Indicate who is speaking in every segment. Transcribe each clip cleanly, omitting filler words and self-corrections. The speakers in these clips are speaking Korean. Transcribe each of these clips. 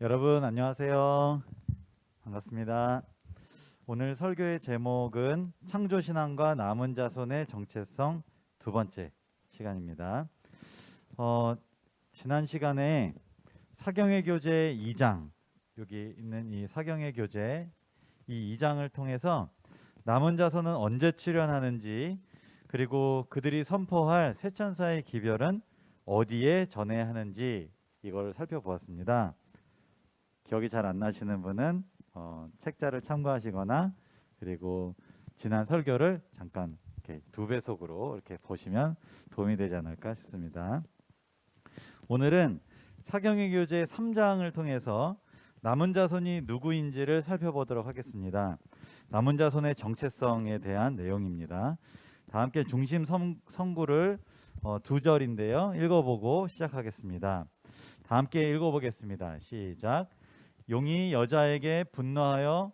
Speaker 1: 여러분 안녕하세요. 반갑습니다. 오늘 설교의 제목은 창조신앙과 남은 자손의 정체성 두 번째 시간입니다. 지난 시간에 사경의 교재 2장, 여기 있는 이 사경의 교재 이 2장을 통해서 남은 자손은 언제 출현하는지, 그리고 그들이 선포할 새 천사의 기별은 어디에 전해야 하는지 이걸 살펴보았습니다. 기억이 잘 안 나시는 분은 책자를 참고하시거나, 그리고 지난 설교를 잠깐 이렇게 2배속으로 이렇게 보시면 도움이 되지 않을까 싶습니다. 오늘은 사경의 교재 3장을 통해서 남은 자손이 누구인지를 살펴보도록 하겠습니다. 남은 자손의 정체성에 대한 내용입니다. 다 함께 중심 성구를 2절인데요. 읽어보고 시작하겠습니다. 다 함께 읽어보겠습니다. 시작. 용이 여자에게 분노하여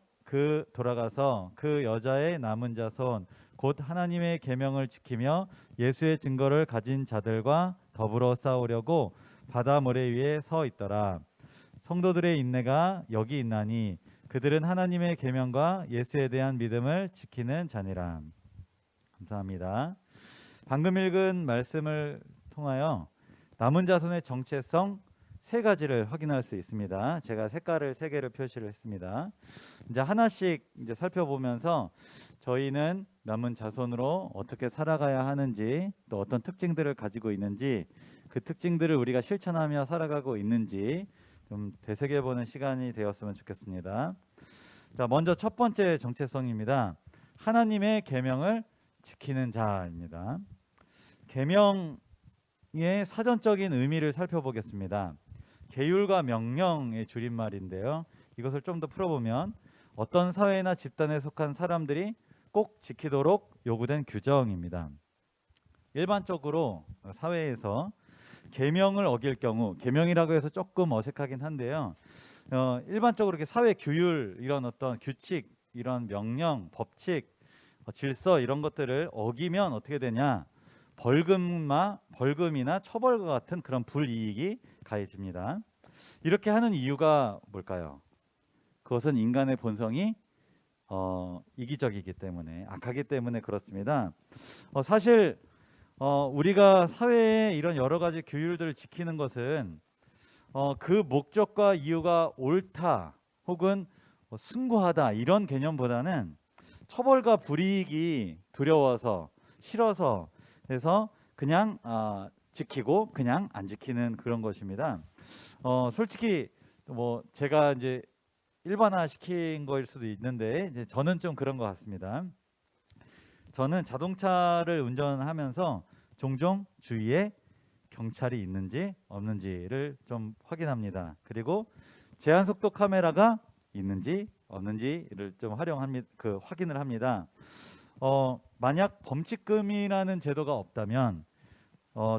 Speaker 1: 돌아가서 그 여자의 남은 자손 곧 하나님의 계명을 지키며 예수의 증거를 가진 자들과 더불어 싸우려고 바다 모래 위에 서 있더라. 성도들의 인내가 여기 있나니 그들은 하나님의 계명과 예수에 대한 믿음을 지키는 자니라. 감사합니다. 방금 읽은 말씀을 통하여 남은 자손의 정체성 3가지를 확인할 수 있습니다. 제가 색깔을 3개를 표시를 했습니다. 이제 하나씩 이제 살펴보면서 저희는 남은 자손으로 어떻게 살아가야 하는지, 또 어떤 특징들을 가지고 있는지, 그 특징들을 우리가 실천하며 살아가고 있는지 좀 되새겨보는 시간이 되었으면 좋겠습니다. 자, 먼저 첫 번째 정체성입니다. 하나님의 계명을 지키는 자입니다. 계명의 사전적인 의미를 살펴보겠습니다. 계율과 명령의 줄임말인데요. 이것을 좀 더 풀어보면 어떤 사회나 집단에 속한 사람들이 꼭 지키도록 요구된 규정입니다. 일반적으로 사회에서 계명을 어길 경우, 계명이라고 해서 조금 어색하긴 한데요. 일반적으로 이렇게 사회 규율, 이런 어떤 규칙, 이런 명령, 법칙, 질서 이런 것들을 어기면 어떻게 되냐? 벌금이나 처벌과 같은 그런 불이익이 가해집니다. 이렇게 하는 이유가 뭘까요? 그것은 인간의 본성이 이기적이기 때문에, 악하기 때문에 그렇습니다. 사실 우리가 사회에 이런 여러 가지 규율들을 지키는 것은 그 목적과 이유가 옳다 혹은 숭고하다 이런 개념보다는 처벌과 불이익이 두려워서, 싫어서 해서 그냥 지키고 그냥 안 지키는 그런 것입니다. 솔직히 뭐 제가 이제 일반화 시킨 거일 수도 있는데, 이제 저는 좀 그런 것 같습니다. 저는 자동차를 운전하면서 종종 주위에 경찰이 있는지 없는지를 좀 확인합니다. 그리고 제한속도 카메라가 있는지 없는지를 좀 확인을 합니다. 만약 범칙금이라는 제도가 없다면,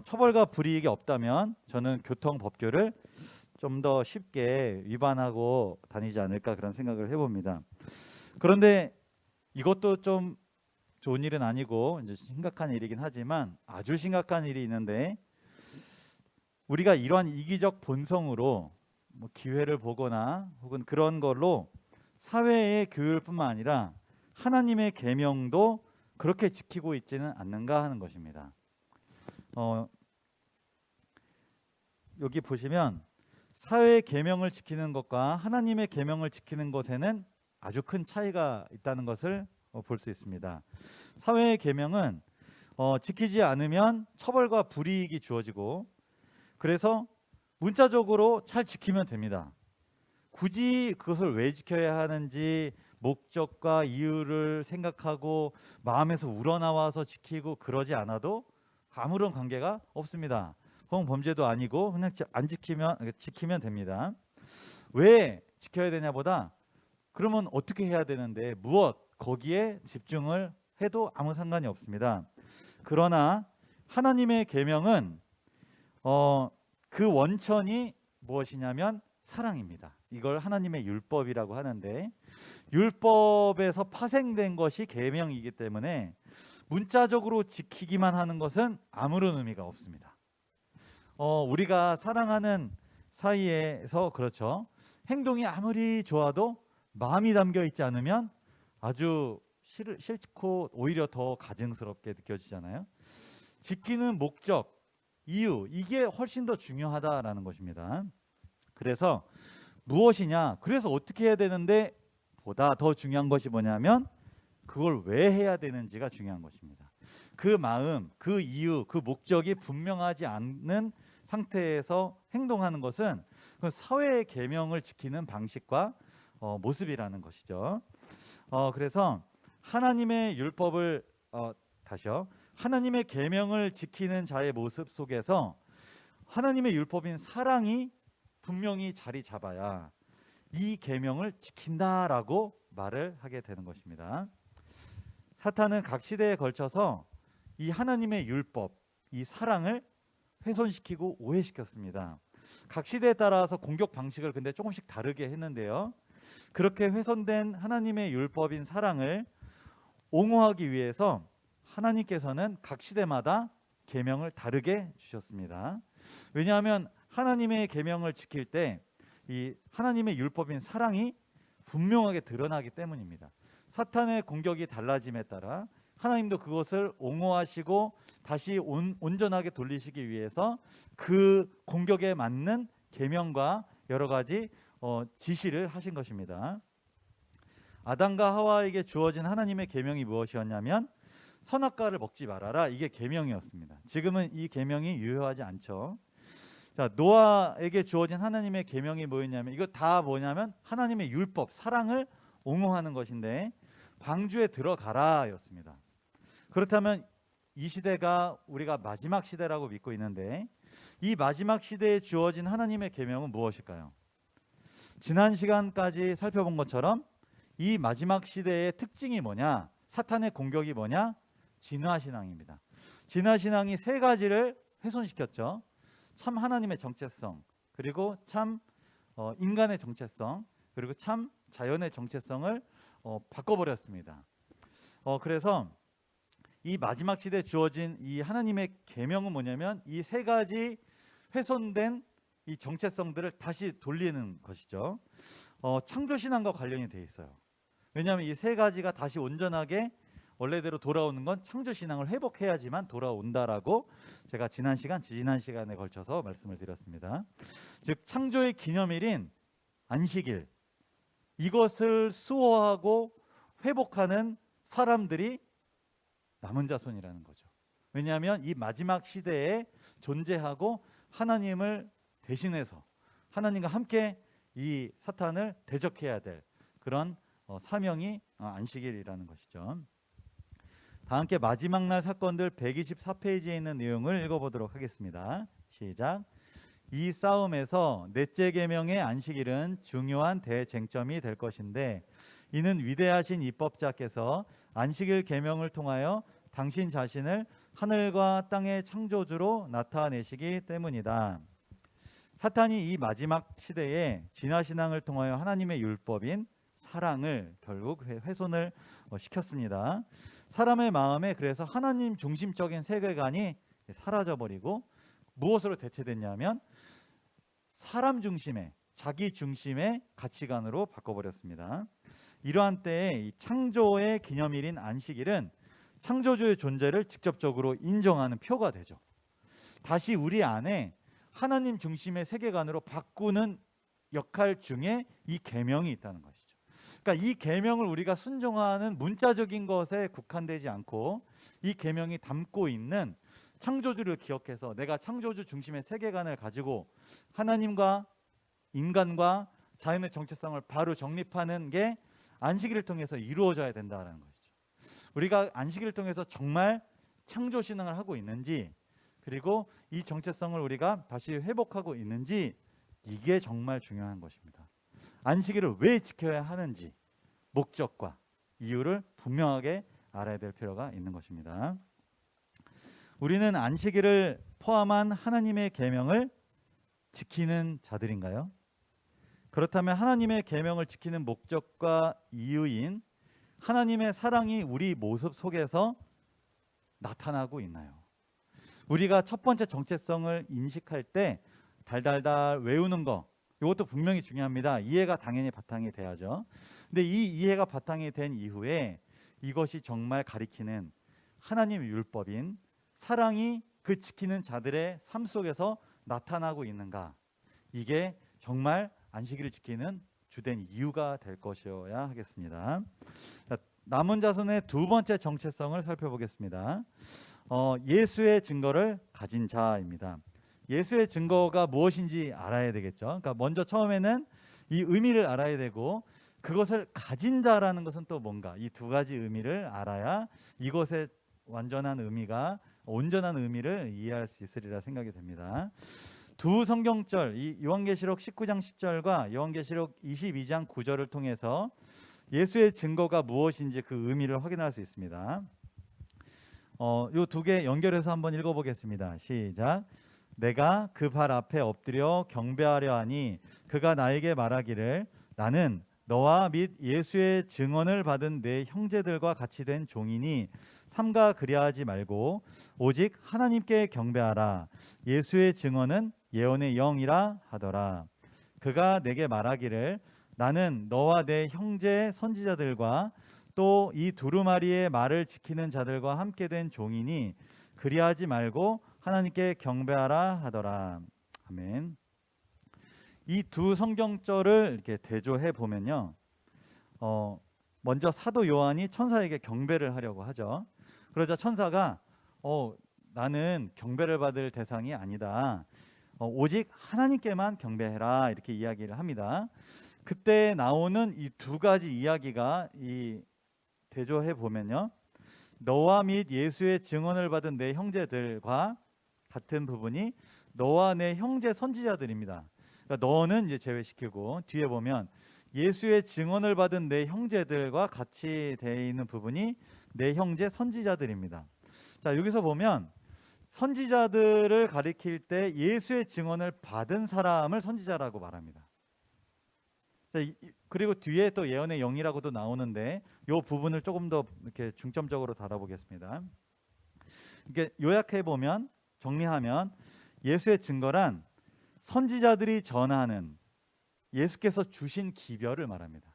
Speaker 1: 처벌과 불이익이 없다면 저는 교통법규를 좀 더 쉽게 위반하고 다니지 않을까 그런 생각을 해봅니다. 그런데 이것도 좀 좋은 일은 아니고 이제 심각한 일이긴 하지만, 아주 심각한 일이 있는데, 우리가 이러한 이기적 본성으로 뭐 기회를 보거나 혹은 그런 걸로 사회의 규율뿐만 아니라 하나님의 계명도 그렇게 지키고 있지는 않는가 하는 것입니다. 여기 보시면 사회의 계명을 지키는 것과 하나님의 계명을 지키는 것에는 아주 큰 차이가 있다는 것을 볼 수 있습니다. 사회의 계명은 지키지 않으면 처벌과 불이익이 주어지고, 그래서 문자적으로 잘 지키면 됩니다. 굳이 그것을 왜 지켜야 하는지 목적과 이유를 생각하고 마음에서 우러나와서 지키고 그러지 않아도 아무런 관계가 없습니다. 그건 범죄도 아니고 그냥 지키면 됩니다. 왜 지켜야 되냐보다, 그러면 어떻게 해야 되는데, 거기에 집중을 해도 아무 상관이 없습니다. 그러나 하나님의 계명은 그 원천이 무엇이냐면 사랑입니다. 이걸 하나님의 율법이라고 하는데, 율법에서 파생된 것이 계명이기 때문에 문자적으로 지키기만 하는 것은 아무런 의미가 없습니다. 우리가 사랑하는 사이에서, 그렇죠, 행동이 아무리 좋아도 마음이 담겨 있지 않으면 아주 싫고 오히려 더 가증스럽게 느껴지잖아요. 지키는 목적, 이유, 이게 훨씬 더 중요하다라는 것입니다. 그래서 무엇이냐, 그래서 어떻게 해야 되는데 보다 더 중요한 것이 뭐냐면 그걸 왜 해야 되는지가 중요한 것입니다. 그 마음, 그 이유, 그 목적이 분명하지 않는 상태에서 행동하는 것은 그 사회의 계명을 지키는 방식과 모습이라는 것이죠. 그래서 하나님의 율법을 다시요. 하나님의 계명을 지키는 자의 모습 속에서 하나님의 율법인 사랑이 분명히 자리 잡아야 이 계명을 지킨다라고 말을 하게 되는 것입니다. 사탄은 각 시대에 걸쳐서 이 하나님의 율법, 이 사랑을 훼손시키고 오해시켰습니다. 각 시대에 따라서 공격 방식을 근데 조금씩 다르게 했는데요. 그렇게 훼손된 하나님의 율법인 사랑을 옹호하기 위해서 하나님께서는 각 시대마다 계명을 다르게 주셨습니다. 왜냐하면 하나님의 계명을 지킬 때 이 하나님의 율법인 사랑이 분명하게 드러나기 때문입니다. 사탄의 공격이 달라짐에 따라 하나님도 그것을 옹호하시고 다시 온전하게 돌리시기 위해서 그 공격에 맞는 계명과 여러 가지 지시를 하신 것입니다. 아담과 하와에게 주어진 하나님의 계명이 무엇이었냐면 선악과를 먹지 말아라, 이게 계명이었습니다. 지금은 이 계명이 유효하지 않죠. 자, 노아에게 주어진 하나님의 계명이 뭐였냐면 이거 다 뭐냐면 하나님의 율법, 사랑을 옹호하는 것인데 방주에 들어가라 였습니다. 그렇다면 이 시대가 우리가 마지막 시대라고 믿고 있는데 이 마지막 시대에 주어진 하나님의 계명은 무엇일까요? 지난 시간까지 살펴본 것처럼 이 마지막 시대의 특징이 뭐냐? 사탄의 공격이 뭐냐? 진화신앙입니다. 진화신앙이 세 가지를 훼손시켰죠. 참 하나님의 정체성, 그리고 참 인간의 정체성, 그리고 참 자연의 정체성을 바꿔버렸습니다. 그래서 이 마지막 시대에 주어진 이 하나님의 계명은 뭐냐면 이 세 가지 훼손된 이 정체성들을 다시 돌리는 것이죠. 창조신앙과 관련이 돼 있어요. 왜냐하면 이 세 가지가 다시 온전하게 원래대로 돌아오는 건 창조신앙을 회복해야지만 돌아온다라고 제가 지난 시간에 걸쳐서 말씀을 드렸습니다. 즉 창조의 기념일인 안식일, 이것을 수호하고 회복하는 사람들이 남은 자손이라는 거죠. 왜냐하면 이 마지막 시대에 존재하고 하나님을 대신해서 하나님과 함께 이 사탄을 대적해야 될 그런 사명이 안식일이라는 것이죠. 다 함께 마지막 날 사건들 124페이지에 있는 내용을 읽어보도록 하겠습니다. 시작. 이 싸움에서 넷째 계명의 안식일은 중요한 대쟁점이 될 것인데 이는 위대하신 입법자께서 안식일 계명을 통하여 당신 자신을 하늘과 땅의 창조주로 나타내시기 때문이다. 사탄이 이 마지막 시대에 진화신앙을 통하여 하나님의 율법인 사랑을 결국 훼손을 시켰습니다. 사람의 마음에 그래서 하나님 중심적인 세계관이 사라져버리고 무엇으로 대체됐냐면 사람 중심의, 자기 중심의 가치관으로 바꿔버렸습니다. 이러한 때에 이 창조의 기념일인 안식일은 창조주의 존재를 직접적으로 인정하는 표가 되죠. 다시 우리 안에 하나님 중심의 세계관으로 바꾸는 역할 중에 이 계명이 있다는 것이죠. 그러니까 이 계명을 우리가 순종하는 문자적인 것에 국한되지 않고 이 계명이 담고 있는 창조주를 기억해서 내가 창조주 중심의 세계관을 가지고 하나님과 인간과 자연의 정체성을 바로 정립하는 게 안식일을 통해서 이루어져야 된다는 것이죠. 우리가 안식일을 통해서 정말 창조신앙을 하고 있는지, 그리고 이 정체성을 우리가 다시 회복하고 있는지, 이게 정말 중요한 것입니다. 안식일을 왜 지켜야 하는지 목적과 이유를 분명하게 알아야 될 필요가 있는 것입니다. 우리는 안식일을 포함한 하나님의 계명을 지키는 자들인가요? 그렇다면 하나님의 계명을 지키는 목적과 이유인 하나님의 사랑이 우리 모습 속에서 나타나고 있나요? 우리가 첫 번째 정체성을 인식할 때 달달달 외우는 거, 이것도 분명히 중요합니다. 이해가 당연히 바탕이 돼야죠. 근데 이 이해가 바탕이 된 이후에 이것이 정말 가리키는 하나님의 율법인 사랑이 그 지키는 자들의 삶 속에서 나타나고 있는가? 이게 정말 안식일을 지키는 주된 이유가 될 것이어야 하겠습니다. 자, 남은 자손의 두 번째 정체성을 살펴보겠습니다. 예수의 증거를 가진 자입니다. 예수의 증거가 무엇인지 알아야 되겠죠. 그러니까 먼저 처음에는 이 의미를 알아야 되고 그것을 가진 자라는 것은 또 뭔가, 이 두 가지 의미를 알아야 이것의 완전한 의미가, 온전한 의미를 이해할 수 있으리라 생각이 됩니다. 두 성경절, 이 요한계시록 19장 10절과 요한계시록 22장 9절을 통해서 예수의 증거가 무엇인지 그 의미를 확인할 수 있습니다. 요 두 개 연결해서 한번 읽어보겠습니다. 시작. 내가 그 발 앞에 엎드려 경배하려 하니 그가 나에게 말하기를 나는 너와 및 예수의 증언을 받은 내 형제들과 같이 된 종이니 삼가 그리하지 말고 오직 하나님께 경배하라. 예수의 증언은 예언의 영이라 하더라. 그가 내게 말하기를 나는 너와 내 형제 선지자들과 또 이 두루마리의 말을 지키는 자들과 함께 된 종이니 그리하지 말고 하나님께 경배하라 하더라. 아멘. 이 두 성경절을 이렇게 대조해 보면요, 먼저 사도 요한이 천사에게 경배를 하려고 하죠. 그러자 천사가 나는 경배를 받을 대상이 아니다. 오직 하나님께만 경배해라, 이렇게 이야기를 합니다. 그때 나오는 이 두 가지 이야기가 이 대조해 보면요, 너와 및 예수의 증언을 받은 내 형제들과 같은 부분이 너와 내 형제 선지자들입니다. 그러니까 너는 이제 제외시키고 뒤에 보면 예수의 증언을 받은 내 형제들과 같이 되어 있는 부분이 내 형제 선지자들입니다. 자, 여기서 보면 선지자들을 가리킬 때 예수의 증언을 받은 사람을 선지자라고 말합니다. 자, 그리고 뒤에 또 예언의 영이라고도 나오는데 이 부분을 조금 더 이렇게 중점적으로 다뤄보겠습니다. 이게 요약해 보면, 정리하면 예수의 증거란 선지자들이 전하는 예수께서 주신 기별을 말합니다.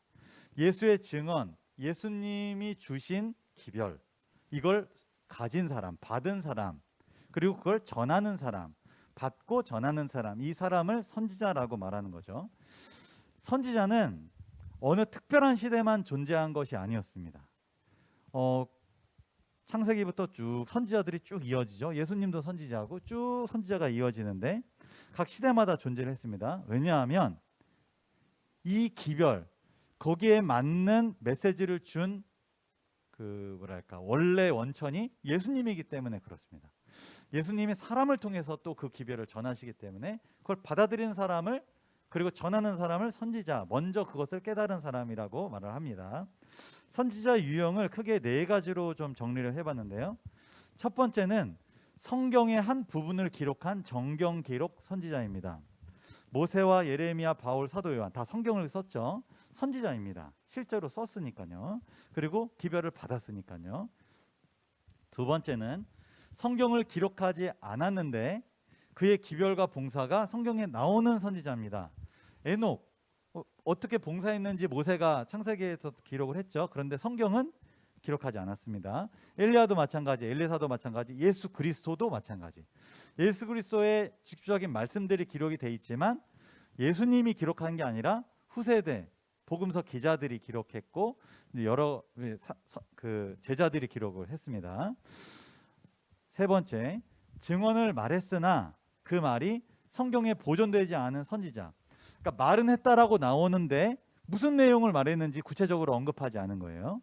Speaker 1: 예수의 증언, 예수님이 주신 기별, 이걸 가진 사람, 받은 사람, 그리고 그걸 전하는 사람, 받고 전하는 사람, 이 사람을 선지자라고 말하는 거죠. 선지자는 어느 특별한 시대만 존재한 것이 아니었습니다. 창세기부터 쭉 선지자들이 쭉 이어지죠. 예수님도 선지자고 쭉 선지자가 이어지는데 각 시대마다 존재를 했습니다. 왜냐하면 이 기별, 거기에 맞는 메시지를 준 원래 원천이 예수님이기 때문에 그렇습니다. 예수님이 사람을 통해서 또 그 기별을 전하시기 때문에 그걸 받아들이는 사람을, 그리고 전하는 사람을 선지자, 먼저 그것을 깨달은 사람이라고 말을 합니다. 선지자 유형을 크게 네 가지로 좀 정리를 해봤는데요. 첫 번째는 성경의 한 부분을 기록한 정경 기록 선지자입니다. 모세와 예레미야, 바울, 사도 요한 다 성경을 썼죠. 선지자입니다. 실제로 썼으니까요. 그리고 기별을 받았으니까요. 두 번째는 성경을 기록하지 않았는데 그의 기별과 봉사가 성경에 나오는 선지자입니다. 에녹, 어떻게 봉사했는지 모세가 창세기에서 기록을 했죠. 그런데 성경은 기록하지 않았습니다. 엘리야도 마찬가지, 엘리사도 마찬가지, 예수 그리스도도 마찬가지. 예수 그리스도의 직접적인 말씀들이 기록이 돼 있지만 예수님이 기록한 게 아니라 후세대 복음서 기자들이 기록했고 여러 제자들이 기록을 했습니다. 세 번째, 증언을 말했으나 그 말이 성경에 보존되지 않은 선지자. 그러니까 말은 했다라고 나오는데 무슨 내용을 말했는지 구체적으로 언급하지 않은 거예요.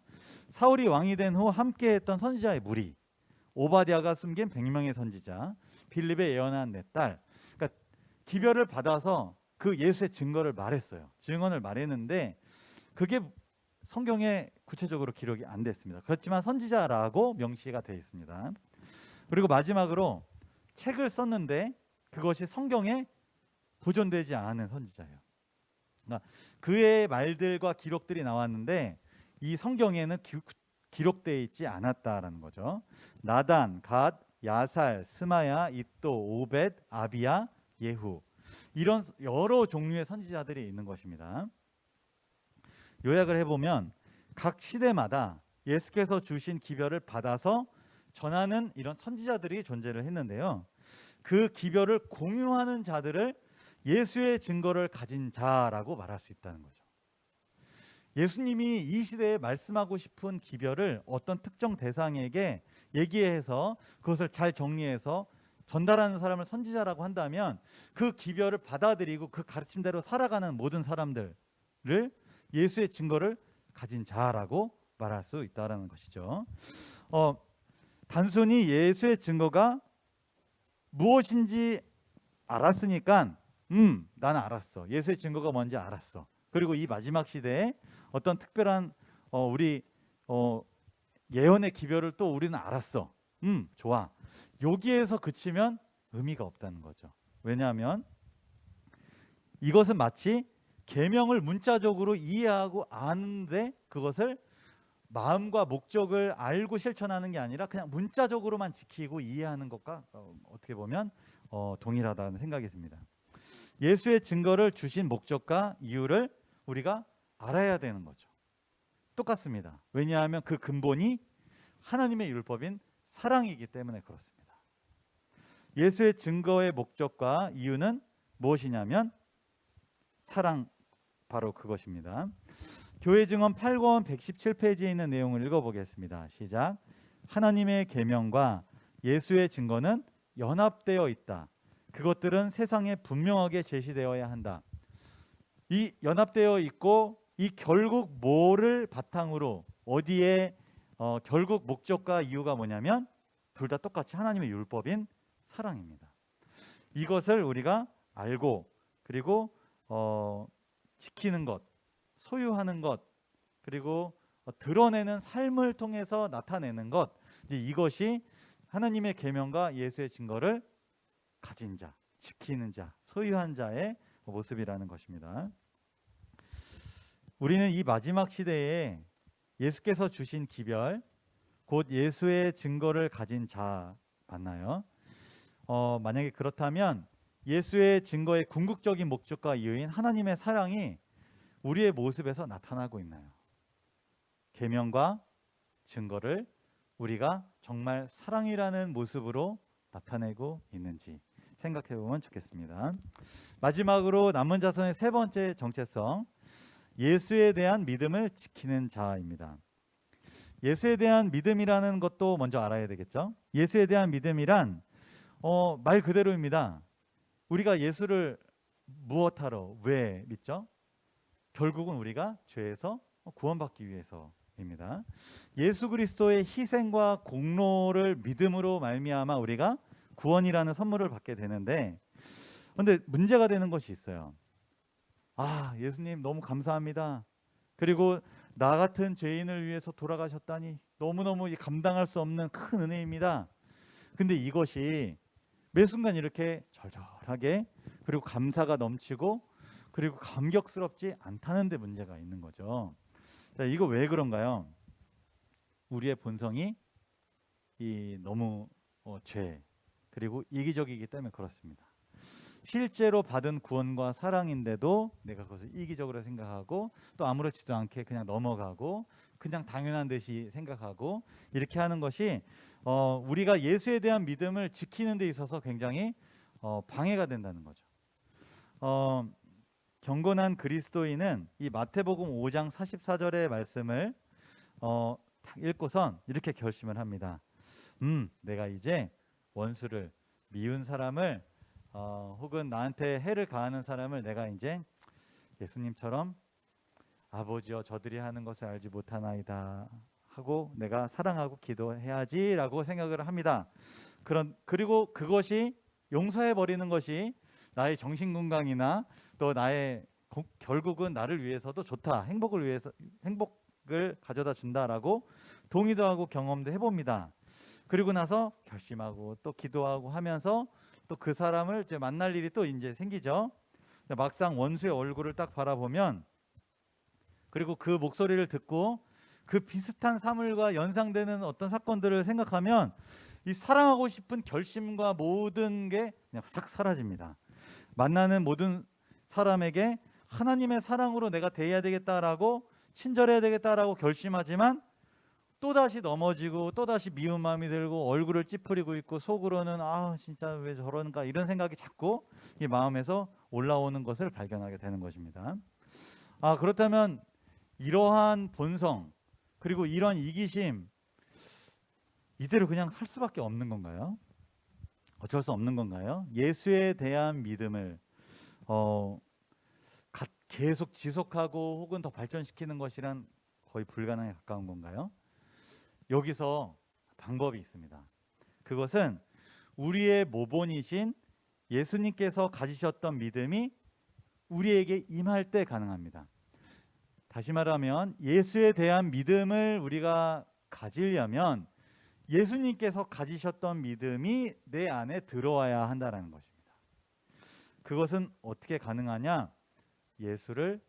Speaker 1: 사울이 왕이 된 후 함께했던 선지자의 무리, 오바댜가 숨긴 100명의 선지자, 빌립의 예언한 내 딸. 그러니까 기별을 받아서 그 예수의 증거를 말했어요. 증언을 말했는데 그게 성경에 구체적으로 기록이 안 됐습니다. 그렇지만 선지자라고 명시가 되어 있습니다. 그리고 마지막으로 책을 썼는데 그것이 성경에 보존되지 않은 선지자예요. 그러니까 그의 말들과 기록들이 나왔는데 이 성경에는 기록되어 있지 않았다라는 거죠. 나단, 갓, 야살, 스마야, 잇도, 오벳, 아비야, 예후. 이런 여러 종류의 선지자들이 있는 것입니다. 요약을 해보면 각 시대마다 예수께서 주신 기별을 받아서 전하는 이런 선지자들이 존재를 했는데요. 그 기별을 공유하는 자들을 예수의 증거를 가진 자라고 말할 수 있다는 거죠. 예수님이 이 시대에 말씀하고 싶은 기별을 어떤 특정 대상에게 얘기해서 그것을 잘 정리해서 전달하는 사람을 선지자라고 한다면 그 기별을 받아들이고 그 가르침대로 살아가는 모든 사람들을 예수의 증거를 가진 자라고 말할 수 있다는 것이죠. 단순히 예수의 증거가 무엇인지 알았으니까 나는 알았어. 예수의 증거가 뭔지 알았어. 그리고 이 마지막 시대에 어떤 특별한 우리 예언의 기별을 또 우리는 알았어. 좋아. 여기에서 그치면 의미가 없다는 거죠. 왜냐하면 이것은 마치 계명을 문자적으로 이해하고 아는데 그것을 마음과 목적을 알고 실천하는 게 아니라 그냥 문자적으로만 지키고 이해하는 것과 어떻게 보면 동일하다는 생각이 듭니다. 예수의 증거를 주신 목적과 이유를 우리가 알아야 되는 거죠. 똑같습니다. 왜냐하면 그 근본이 하나님의 율법인 사랑이기 때문에 그렇습니다. 예수의 증거의 목적과 이유는 무엇이냐면 사랑, 바로 그것입니다. 교회 증언 8권 117페이지에 있는 내용을 읽어보겠습니다. 시작. 하나님의 계명과 예수의 증거는 연합되어 있다. 그것들은 세상에 분명하게 제시되어야 한다. 이 연합되어 있고 이 결국 뭐를 바탕으로 어디에 결국 목적과 이유가 뭐냐면 둘 다 똑같이 하나님의 율법인 사랑입니다. 이것을 우리가 알고 그리고 지키는 것, 소유하는 것, 그리고 드러내는 삶을 통해서 나타내는 것, 이것이 하나님의 계명과 예수의 증거를 가진 자, 지키는 자, 소유한 자의 모습이라는 것입니다. 우리는 이 마지막 시대에 예수께서 주신 기별, 곧 예수의 증거를 가진 자 맞나요? 만약에 그렇다면 예수의 증거의 궁극적인 목적과 이유인 하나님의 사랑이 우리의 모습에서 나타나고 있나요? 계명과 증거를 우리가 정말 사랑이라는 모습으로 나타내고 있는지 생각해 보면 좋겠습니다. 마지막으로 남은 자손의 세 번째 정체성, 예수에 대한 믿음을 지키는 자입니다. 예수에 대한 믿음이라는 것도 먼저 알아야 되겠죠. 예수에 대한 믿음이란 말 그대로입니다. 우리가 예수를 무엇하러 왜 믿죠? 결국은 우리가 죄에서 구원받기 위해서입니다. 예수 그리스도의 희생과 공로를 믿음으로 말미암아 우리가 구원이라는 선물을 받게 되는데, 그런데 문제가 되는 것이 있어요. 예수님 너무 감사합니다. 그리고 나 같은 죄인을 위해서 돌아가셨다니 너무너무 감당할 수 없는 큰 은혜입니다. 근데 이것이 매 순간 이렇게 절절하게 그리고 감사가 넘치고 그리고 감격스럽지 않다는 데 문제가 있는 거죠. 자, 이거 왜 그런가요? 우리의 본성이 너무 죄 그리고 이기적이기 때문에 그렇습니다. 실제로 받은 구원과 사랑인데도 내가 그것을 이기적으로 생각하고 또 아무렇지도 않게 그냥 넘어가고 그냥 당연한 듯이 생각하고 이렇게 하는 것이 우리가 예수에 대한 믿음을 지키는 데 있어서 굉장히 방해가 된다는 거죠. 경건한 그리스도인은 이 마태복음 5장 44절의 말씀을 읽고선 이렇게 결심을 합니다. 내가 이제 원수를 미운 사람을 혹은 나한테 해를 가하는 사람을 내가 이제 예수님처럼 아버지여 저들이 하는 것을 알지 못하나이다 하고 내가 사랑하고 기도해야지라고 생각을 합니다. 그리고 그것이 용서해 버리는 것이 나의 정신 건강이나 또 나의 결국은 나를 위해서도 좋다, 행복을 가져다 준다라고 동의도 하고 경험도 해봅니다. 그리고 나서 결심하고 또 기도하고 하면서 또 그 사람을 이제 만날 일이 또 이제 생기죠. 막상 원수의 얼굴을 딱 바라보면 그리고 그 목소리를 듣고 그 비슷한 사물과 연상되는 어떤 사건들을 생각하면 이 사랑하고 싶은 결심과 모든 게 그냥 싹 사라집니다. 만나는 모든 사람에게 하나님의 사랑으로 내가 대해야 되겠다라고 친절해야 되겠다라고 결심하지만 또다시 넘어지고 또다시 미운 마음이 들고 얼굴을 찌푸리고 있고 속으로는 아 진짜 왜 저러는가 이런 생각이 자꾸 이 마음에서 올라오는 것을 발견하게 되는 것입니다. 그렇다면 이러한 본성 그리고 이런 이기심 이대로 그냥 살 수밖에 없는 건가요? 어쩔 수 없는 건가요? 예수에 대한 믿음을 계속 지속하고 혹은 더 발전시키는 것이란 거의 불가능에 가까운 건가요? 여기서 방법이 있습니다. 그것은 우리의 모본이신 예수님께서 가지셨던 믿음이 우리에게 임할 때 가능합니다. 다시 말하면 예수에 대한 믿음을 우리가 가지려면 예수님께서 가지셨던 믿음이 내 안에 들어와야 한다는 것입니다. 그것은 어떻게 가능하냐? 예수를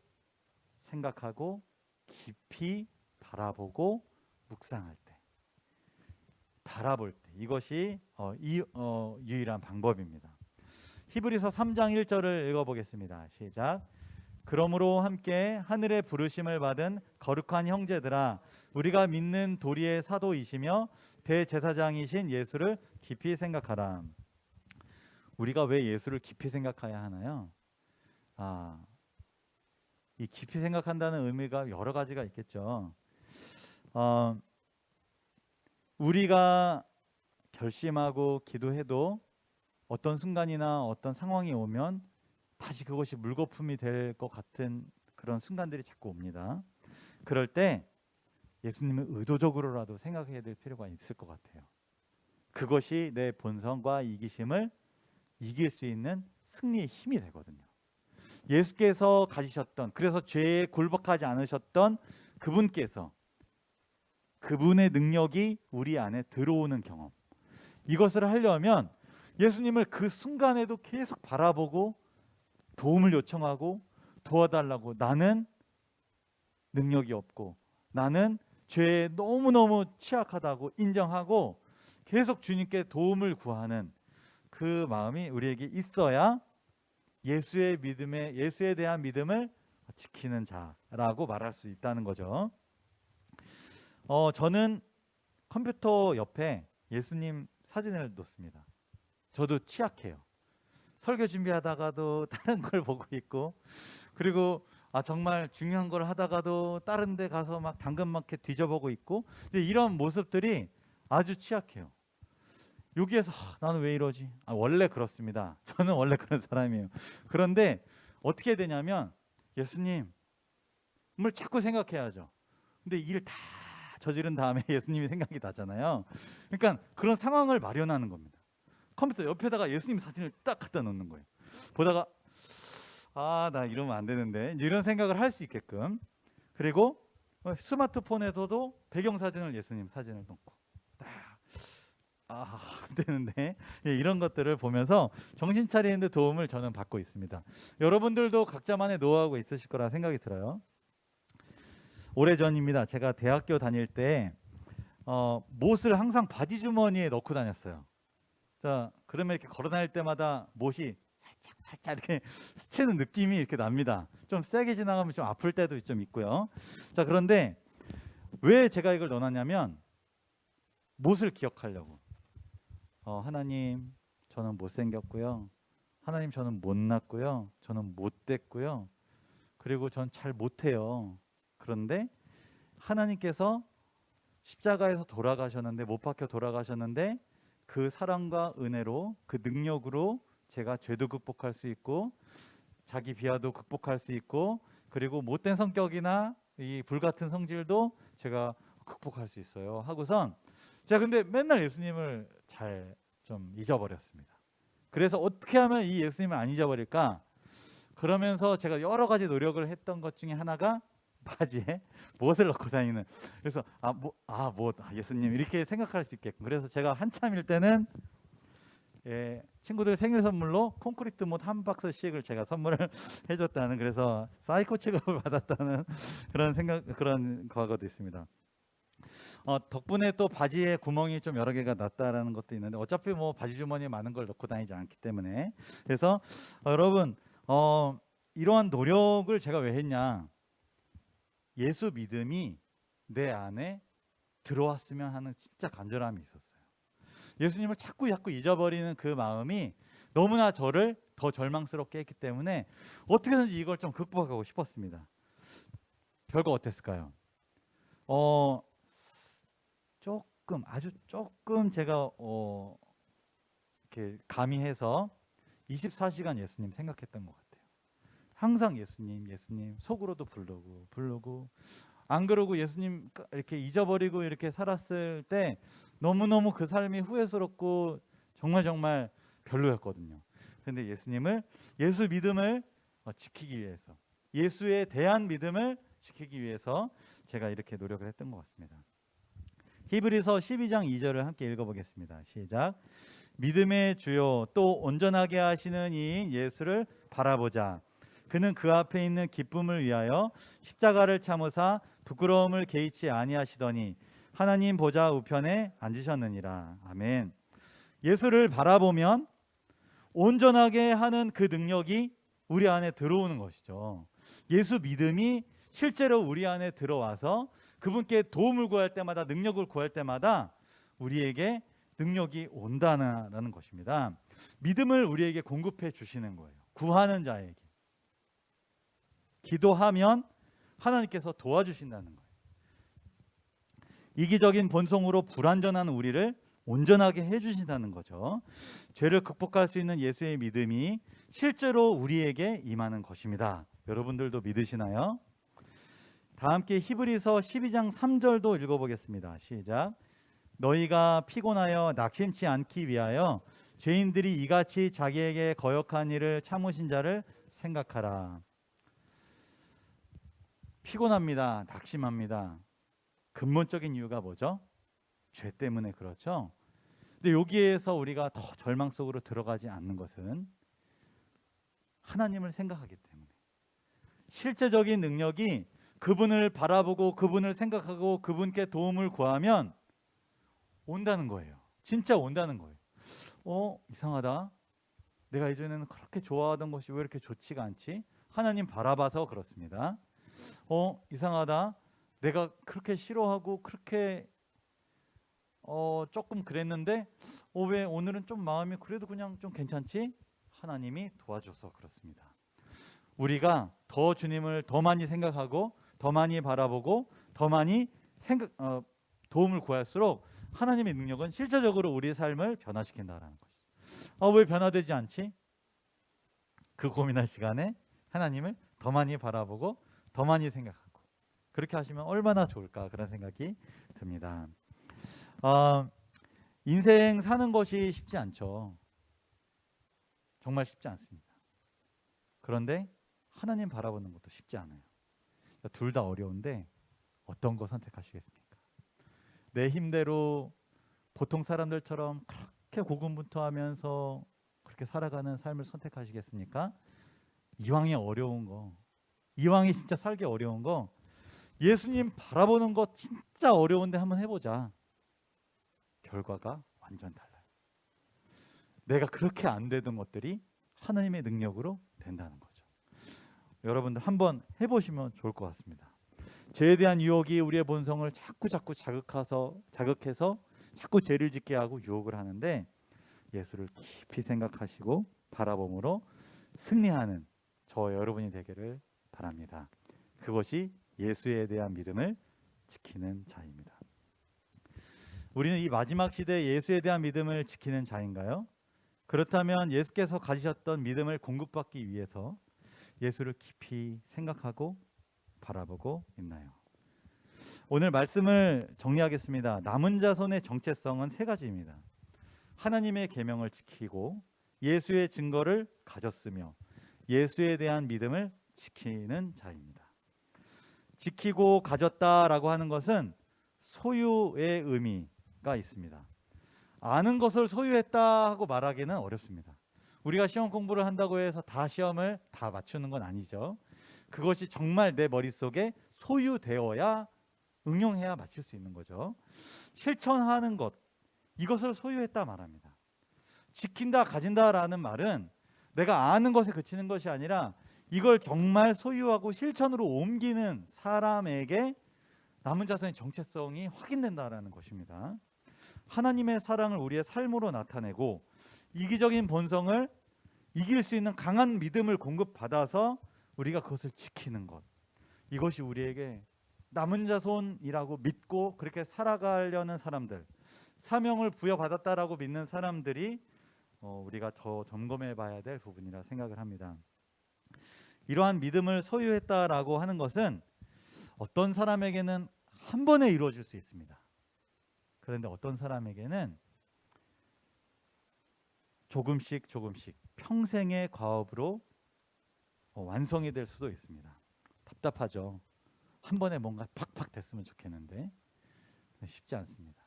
Speaker 1: 생각하고 깊이 바라보고 묵상할 때, 바라볼 때 이것이 유일한 방법입니다. 히브리서 3장 1절을 읽어보겠습니다. 시작. 그러므로 함께 하늘의 부르심을 받은 거룩한 형제들아 우리가 믿는 도리의 사도이시며 대제사장이신 예수를 깊이 생각하라. 우리가 왜 예수를 깊이 생각해야 하나요? 이 깊이 생각한다는 의미가 여러 가지가 있겠죠. 우리가 결심하고 기도해도 어떤 순간이나 어떤 상황이 오면 다시 그것이 물거품이 될 것 같은 그런 순간들이 자꾸 옵니다. 그럴 때 예수님을 의도적으로라도 생각해야 될 필요가 있을 것 같아요. 그것이 내 본성과 이기심을 이길 수 있는 승리의 힘이 되거든요. 예수께서 가지셨던, 그래서 죄에 굴복하지 않으셨던 그분께서, 그분의 능력이 우리 안에 들어오는 경험, 이것을 하려면 예수님을 그 순간에도 계속 바라보고 도움을 요청하고 도와달라고, 나는 능력이 없고 나는 죄에 너무너무 취약하다고 인정하고 계속 주님께 도움을 구하는 그 마음이 우리에게 있어야 예수에 대한 믿음을 지키는 자라고 말할 수 있다는 거죠. 저는 컴퓨터 옆에 예수님 사진을 놓습니다. 저도 취약해요. 설교 준비하다가도 다른 걸 보고 있고, 그리고 정말 중요한 걸 하다가도 다른 데 가서 막 당근마켓 뒤져보고 있고, 이런 모습들이 아주 취약해요. 여기에서 나는 왜 이러지? 원래 그렇습니다. 저는 원래 그런 사람이에요. 그런데 어떻게 되냐면 예수님을 자꾸 생각해야죠. 근데 일을 다 저지른 다음에 예수님이 생각이 나잖아요. 그러니까 그런 상황을 마련하는 겁니다. 컴퓨터 옆에다가 예수님 사진을 딱 갖다 놓는 거예요. 보다가 나 이러면 안 되는데, 이런 생각을 할 수 있게끔. 그리고 스마트폰에서도 배경사진을 예수님 사진을 놓고 안 되는데, 이런 것들을 보면서 정신 차리는 데 도움을 저는 받고 있습니다. 여러분들도 각자만의 노하우가 있으실 거라 생각이 들어요. 오래전입니다. 제가 대학교 다닐 때 못을 항상 바지 주머니에 넣고 다녔어요. 자, 그러면 이렇게 걸어 다닐 때마다 못이 살짝 이렇게 스치는 느낌이 이렇게 납니다. 좀 세게 지나가면 좀 아플 때도 좀 있고요. 자, 그런데 왜 제가 이걸 넣어놨냐면 못을 기억하려고. 하나님, 저는 못생겼고요. 하나님, 저는 못났고요. 저는 못됐고요. 그리고 전 잘 못해요. 그런데 하나님께서 십자가에서 돌아가셨는데, 못 박혀 돌아가셨는데, 그 사랑과 은혜로, 그 능력으로 제가 죄도 극복할 수 있고 자기 비하도 극복할 수 있고, 그리고 못된 성격이나 이 불같은 성질도 제가 극복할 수 있어요 하고선 제가 근데 맨날 예수님을 잘 좀 잊어버렸습니다. 그래서 어떻게 하면 이 예수님을 안 잊어버릴까? 그러면서 제가 여러 가지 노력을 했던 것 중에 하나가 바지에 못을 넣고 다니는. 그래서 예수님 이렇게 생각할 수 있게끔. 그래서 제가 한참일 때는 친구들 생일 선물로 콘크리트 못 한 박스씩을 제가 선물을 해줬다는, 그래서 사이코 취급을 받았다는 그런 과거도 있습니다. 덕분에 또 바지에 구멍이 좀 여러 개가 났다라는 것도 있는데 어차피 뭐 바지 주머니에 많은 걸 넣고 다니지 않기 때문에 그래서 여러분 이러한 노력을 제가 왜 했냐? 예수 믿음이 내 안에 들어왔으면 하는 진짜 간절함이 있었어요. 예수님을 자꾸 잊어버리는 그 마음이 너무나 저를 더 절망스럽게 했기 때문에 어떻게든지 이걸 좀 극복하고 싶었습니다. 결과 어땠을까요? 아주 조금 제가 이렇게 가미해서 24시간 예수님 생각했던 것 같아요. 항상 예수님 속으로도 부르고 안 그러고 예수님 이렇게 잊어버리고 이렇게 살았을 때 너무너무 그 삶이 후회스럽고 정말 별로였거든요. 근데 예수 믿음을 지키기 위해서, 예수에 대한 믿음을 지키기 위해서 제가 이렇게 노력을 했던 것 같습니다. 히브리서 12장 2절을 함께 읽어보겠습니다. 시작. 믿음의 주요 또 온전하게 하시는 이인 예수를 바라보자. 그는 그 앞에 있는 기쁨을 위하여 십자가를 참으사 부끄러움을 개의치 아니하시더니 하나님 보좌 우편에 앉으셨느니라. 아멘. 예수를 바라보면 온전하게 하는 그 능력이 우리 안에 들어오는 것이죠. 예수 믿음이 실제로 우리 안에 들어와서 그분께 도움을 구할 때마다, 능력을 구할 때마다 우리에게 능력이 온다는 것입니다. 믿음을 우리에게 공급해 주시는 거예요. 구하는 자에게. 기도하면 하나님께서 도와주신다는 거예요. 이기적인 본성으로 불완전한 우리를 온전하게 해주신다는 거죠. 죄를 극복할 수 있는 예수의 믿음이 실제로 우리에게 임하는 것입니다. 여러분들도 믿으시나요? 다 함께 히브리서 12장 3절도 읽어보겠습니다. 시작. 너희가 피곤하여 낙심치 않기 위하여 죄인들이 이같이 자기에게 거역한 일을 참으신 자를 생각하라. 피곤합니다. 낙심합니다. 근본적인 이유가 뭐죠? 죄 때문에 그렇죠. 근데 여기에서 우리가 더 절망 속으로 들어가지 않는 것은 하나님을 생각하기 때문에, 실제적인 능력이 그분을 바라보고 그분을 생각하고 그분께 도움을 구하면 온다는 거예요. 진짜 온다는 거예요. 이상하다. 내가 예전에는 그렇게 좋아하던 것이 왜 이렇게 좋지가 않지? 하나님 바라봐서 그렇습니다. 이상하다. 내가 그렇게 싫어하고 그렇게 조금 그랬는데 왜 오늘은 좀 마음이 그래도 그냥 좀 괜찮지? 하나님이 도와줘서 그렇습니다. 우리가 더 주님을 더 많이 생각하고 더 많이 바라보고 더 많이 도움을 구할수록 하나님의 능력은 실제적으로 우리의 삶을 변화시킨다라는 것이죠. 왜 변화되지 않지? 그 고민할 시간에 하나님을 더 많이 바라보고 더 많이 생각하고 그렇게 하시면 얼마나 좋을까 그런 생각이 듭니다. 인생 사는 것이 쉽지 않죠. 정말 쉽지 않습니다. 그런데 하나님 바라보는 것도 쉽지 않아요. 둘 다 어려운데 어떤 거 선택하시겠습니까? 내 힘대로 보통 사람들처럼 그렇게 고군분투하면서 그렇게 살아가는 삶을 선택하시겠습니까? 이왕이 어려운 거, 이왕이 진짜 살기 어려운 거, 예수님 바라보는 거 진짜 어려운데 한번 해보자. 결과가 완전 달라요. 내가 그렇게 안 되던 것들이 하나님의 능력으로 된다는 거죠. 여러분들 한번 해보시면 좋을 것 같습니다. 죄에 대한 유혹이 우리의 본성을 자꾸 자극해서 자꾸 죄를 짓게 하고 유혹을 하는데 예수를 깊이 생각하시고 바라봄으로 승리하는 저 여러분이 되기를 바랍니다. 그것이 예수에 대한 믿음을 지키는 자입니다. 우리는 이 마지막 시대에 예수에 대한 믿음을 지키는 자인가요? 그렇다면 예수께서 가지셨던 믿음을 공급받기 위해서 예수를 깊이 생각하고 바라보고 있나요? 오늘 말씀을 정리하겠습니다. 남은 자손의 정체성은 세 가지입니다. 하나님의 계명을 지키고 예수의 증거를 가졌으며 예수에 대한 믿음을 지키는 자입니다. 지키고 가졌다라고 하는 것은 소유의 의미가 있습니다. 아는 것을 소유했다 하고 말하기는 어렵습니다. 우리가 시험 공부를 한다고 해서 다 시험을 다 맞추는 건 아니죠. 그것이 정말 내 머릿속에 소유되어야 응용해야 마칠 수 있는 거죠. 실천하는 것, 이것을 소유했다 말합니다. 지킨다, 가진다라는 말은 내가 아는 것에 그치는 것이 아니라 이걸 정말 소유하고 실천으로 옮기는 사람에게 남은 자손의 정체성이 확인된다라는 것입니다. 하나님의 사랑을 우리의 삶으로 나타내고 이기적인 본성을 이길 수 있는 강한 믿음을 공급받아서 우리가 그것을 지키는 것, 이것이 우리에게 남은 자손이라고 믿고 그렇게 살아가려는 사람들, 사명을 부여받았다라고 믿는 사람들이 우리가 더 점검해 봐야 될 부분이라 생각을 합니다. 이러한 믿음을 소유했다라고 하는 것은 어떤 사람에게는 한 번에 이루어질 수 있습니다. 그런데 어떤 사람에게는 조금씩 평생의 과업으로 완성이 될 수도 있습니다. 답답하죠. 한 번에 뭔가 팍팍 됐으면 좋겠는데 쉽지 않습니다.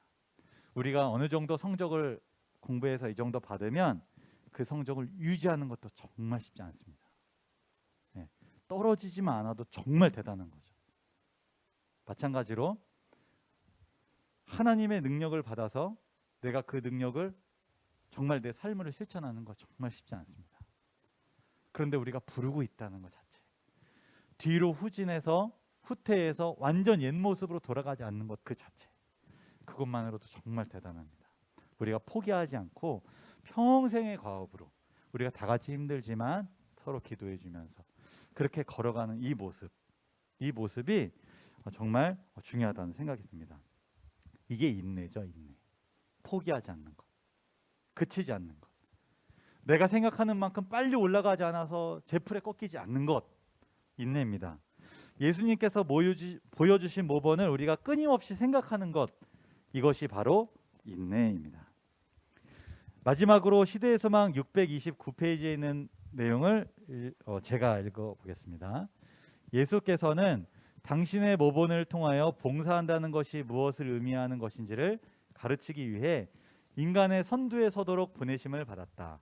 Speaker 1: 우리가 어느 정도 성적을 공부해서 이 정도 받으면 그 성적을 유지하는 것도 정말 쉽지 않습니다. 네, 떨어지지만 않아도 정말 대단한 거죠. 마찬가지로 하나님의 능력을 받아서 내가 그 능력을 정말 내 삶으로 실천하는 거 정말 쉽지 않습니다. 그런데 우리가 부르고 있다는 것 자체, 뒤로 후진해서 후퇴해서 완전 옛 모습으로 돌아가지 않는 것 그 자체, 그것만으로도 정말 대단합니다. 우리가 포기하지 않고 평생의 과업으로 우리가 다 같이 힘들지만 서로 기도해 주면서 그렇게 걸어가는 이 모습이 정말 중요하다는 생각이 듭니다. 이게 인내죠. 인내. 포기하지 않는 것, 그치지 않는 것, 내가 생각하는 만큼 빨리 올라가지 않아서 제풀에 꺾이지 않는 것, 인내입니다. 예수님께서 보여주신 모본을 우리가 끊임없이 생각하는 것, 이것이 바로 인내입니다. 마지막으로 시대의 소망 629페이지에 있는 내용을 제가 읽어보겠습니다. 예수께서는 당신의 모본을 통하여 봉사한다는 것이 무엇을 의미하는 것인지를 가르치기 위해 인간의 선두에 서도록 보내심을 받았다.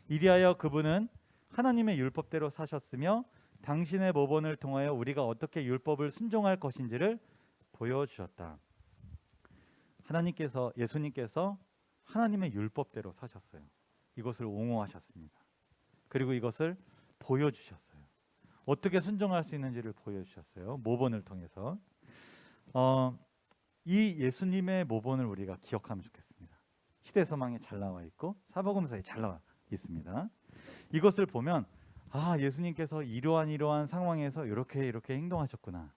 Speaker 1: 이리하여 그분은 하나님의 율법대로 사셨으며 당신의 모본을 통하여 우리가 어떻게 율법을 순종할 것인지를 보여주셨다. 예수님께서 하나님의 율법대로 사셨어요. 이것을 옹호하셨습니다. 그리고 이것을 보여주셨어요. 어떻게 순종할 수 있는지를 보여주셨어요. 모본을 통해서. 이 예수님의 모본을 우리가 기억하면 좋겠습니다. 시대소망에 잘 나와 있고 사복음서에 잘 나와 있습니다. 이것을 보면 예수님께서 이러한 상황에서 이렇게 행동하셨구나.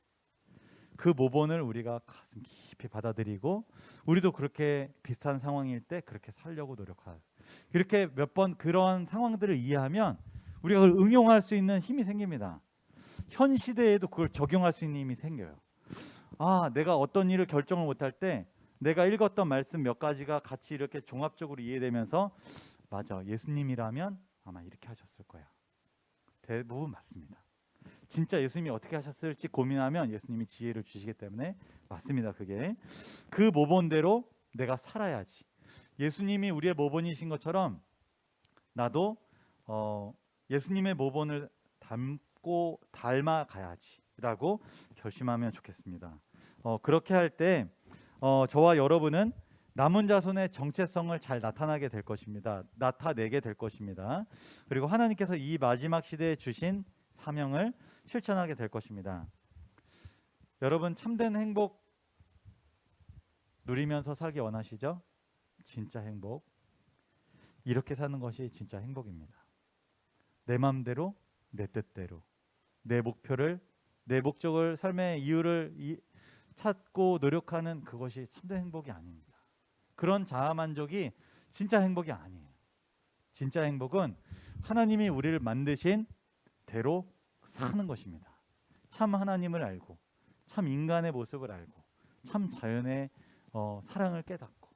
Speaker 1: 그 모본을 우리가 가슴 깊이 받아들이고 우리도 그렇게 비슷한 상황일 때 그렇게 살려고 노력할, 이렇게 몇 번 그런 상황들을 이해하면 우리가 그걸 응용할 수 있는 힘이 생깁니다. 현 시대에도 그걸 적용할 수 있는 힘이 생겨요. 내가 어떤 일을 결정을 못할 때 내가 읽었던 말씀 몇 가지가 같이 이렇게 종합적으로 이해되면서 맞아, 예수님이라면 아마 이렇게 하셨을 거야. 대부분 맞습니다. 진짜 예수님이 어떻게 하셨을지 고민하면 예수님이 지혜를 주시기 때문에 맞습니다. 그게 그 모본대로 내가 살아야지. 예수님이 우리의 모본이신 것처럼 나도 예수님의 모본을 닮고 닮아가야지라고 결심하면 좋겠습니다. 그렇게 할 때 저와 여러분은 남은 자손의 정체성을 잘 나타내게 될 것입니다. 그리고 하나님께서 이 마지막 시대에 주신 사명을 실천하게 될 것입니다. 여러분, 참된 행복 누리면서 살기 원하시죠? 진짜 행복. 이렇게 사는 것이 진짜 행복입니다. 내 마음대로, 내 뜻대로, 내 목적을, 삶의 이유를 찾고 노력하는 그것이 참된 행복이 아닙니다. 그런 자아만족이 진짜 행복이 아니에요. 진짜 행복은 하나님이 우리를 만드신 대로 사는 것입니다. 참 하나님을 알고, 참 인간의 모습을 알고, 참 자연의 사랑을 깨닫고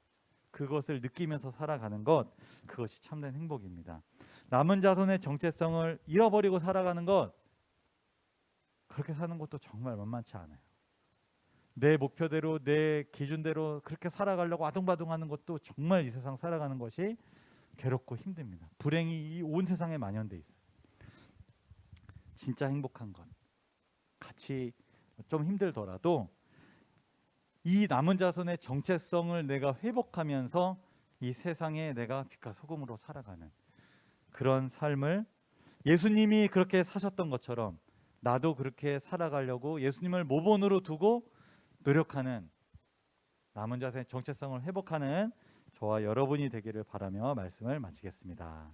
Speaker 1: 그것을 느끼면서 살아가는 것, 그것이 참된 행복입니다. 남은 자손의 정체성을 잃어버리고 살아가는 것, 그렇게 사는 것도 정말 만만치 않아요. 내 목표대로, 내 기준대로 그렇게 살아가려고 아둥바둥하는 것도 정말 이 세상 살아가는 것이 괴롭고 힘듭니다. 불행이 이 온 세상에 만연돼 있어요. 진짜 행복한 것, 같이 좀 힘들더라도 이 남은 자손의 정체성을 내가 회복하면서 이 세상에 내가 빛과 소금으로 살아가는 그런 삶을 예수님이 그렇게 사셨던 것처럼 나도 그렇게 살아가려고 예수님을 모본으로 두고 노력하는 남은 자손의 정체성을 회복하는 저와 여러분이 되기를 바라며 말씀을 마치겠습니다.